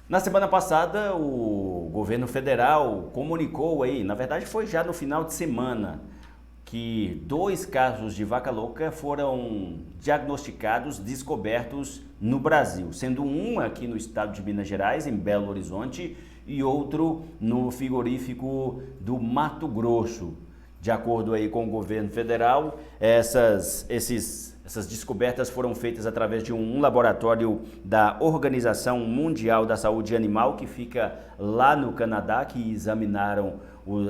Na semana passada, o governo federal comunicou aí, na verdade foi já no final de semana, que 2 casos de vaca louca foram diagnosticados, descobertos no Brasil, sendo um aqui no estado de Minas Gerais, em Belo Horizonte, e outro no frigorífico do Mato Grosso. De acordo aí com o governo federal, essas descobertas foram feitas através de um laboratório da Organização Mundial da Saúde Animal, que fica lá no Canadá, que examinaram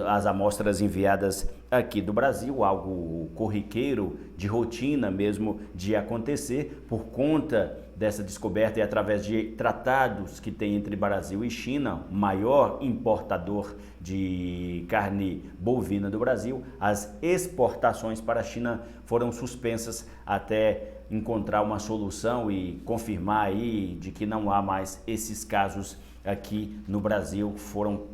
as amostras enviadas aqui do Brasil, algo corriqueiro, de rotina mesmo de acontecer, por conta dessa descoberta e através de tratados que tem entre Brasil e China, maior importador de carne bovina do Brasil. As exportações para a China foram suspensas até encontrar uma solução e confirmar aí de que não há mais esses casos aqui no Brasil,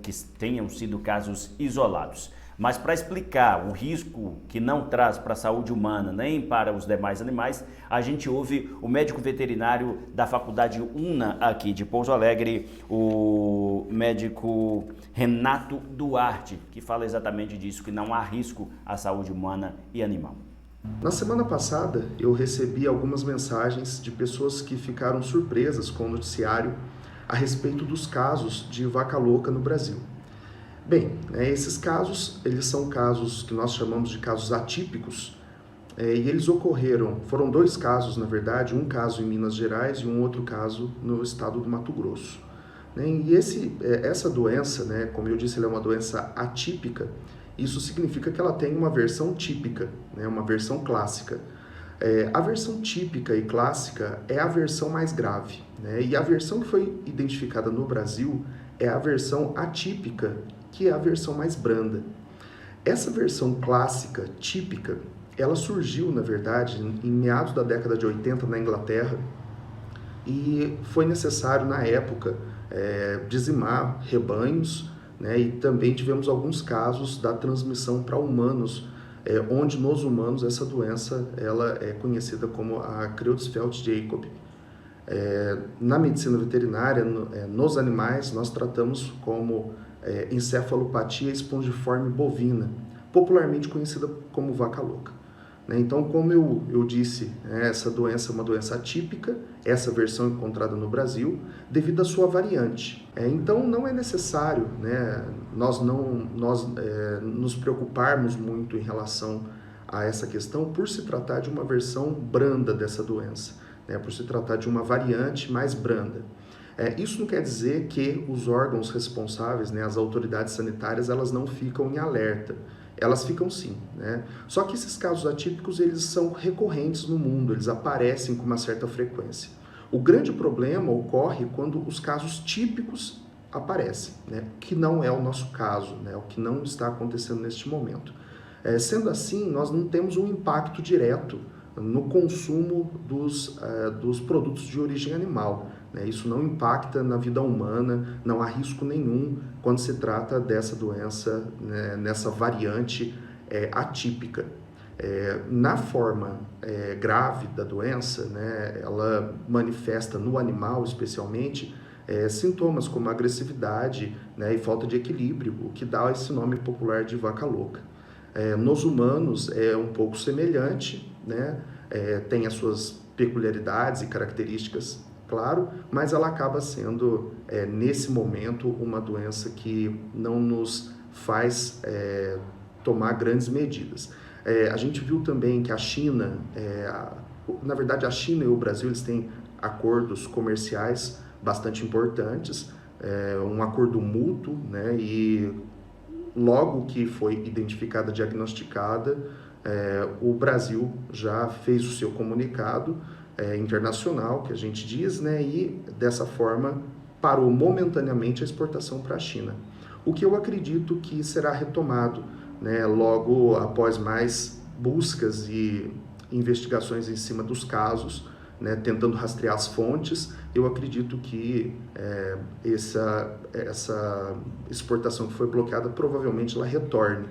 que tenham sido casos isolados. Mas para explicar o risco que não traz para a saúde humana nem para os demais animais, a gente ouve o médico veterinário da Faculdade UNA aqui de Pouso Alegre, o médico Renato Duarte, que fala exatamente disso, que não há risco à saúde humana e animal. Na semana passada, eu recebi algumas mensagens de pessoas que ficaram surpresas com o noticiário a respeito dos casos de vaca louca no Brasil. Bem, esses casos, eles são casos que nós chamamos de casos atípicos, e eles foram 2 casos, na verdade, um caso em Minas Gerais e um outro caso no estado do Mato Grosso. E essa doença, como eu disse, ela é uma doença atípica. Isso significa que ela tem uma versão típica, uma versão clássica. A versão típica e clássica é a versão mais grave, e a versão que foi identificada no Brasil é a versão atípica, que é a versão mais branda. Essa versão clássica, típica, ela surgiu, na verdade, em meados da década de 80 na Inglaterra, e foi necessário, na época, dizimar rebanhos, e também tivemos alguns casos da transmissão para humanos, onde nos humanos essa doença ela é conhecida como a Creutzfeldt-Jakob. Na medicina veterinária, nos animais, nós tratamos como encefalopatia espongiforme bovina, popularmente conhecida como vaca louca. Então, como eu disse, essa doença é uma doença atípica, essa versão encontrada no Brasil, devido à sua variante. Então, não é necessário nós nos preocuparmos muito em relação a essa questão, por se tratar de uma versão branda dessa doença, por se tratar de uma variante mais branda. Isso não quer dizer que os órgãos responsáveis, as autoridades sanitárias, elas não ficam em alerta. Elas ficam sim, Só que esses casos atípicos, eles são recorrentes no mundo, eles aparecem com uma certa frequência. O grande problema ocorre quando os casos típicos aparecem, que não é o nosso caso, o que não está acontecendo neste momento. Sendo assim, nós não temos um impacto direto no consumo dos produtos de origem animal. Isso não impacta na vida humana, não há risco nenhum quando se trata dessa doença, nessa variante atípica. Na forma grave da doença, ela manifesta no animal especialmente sintomas como agressividade e falta de equilíbrio, o que dá esse nome popular de vaca louca. Nos humanos é um pouco semelhante, tem as suas peculiaridades e características, claro, mas ela acaba sendo, nesse momento, uma doença que não nos faz tomar grandes medidas. A gente viu também que a China, na verdade a China e o Brasil, eles têm acordos comerciais bastante importantes, um acordo mútuo, e logo que foi identificada, diagnosticada, o Brasil já fez o seu comunicado internacional, que a gente diz, e dessa forma parou momentaneamente a exportação para a China. O que eu acredito que será retomado, logo após mais buscas e investigações em cima dos casos, tentando rastrear as fontes. Eu acredito que essa exportação que foi bloqueada, provavelmente ela retorne.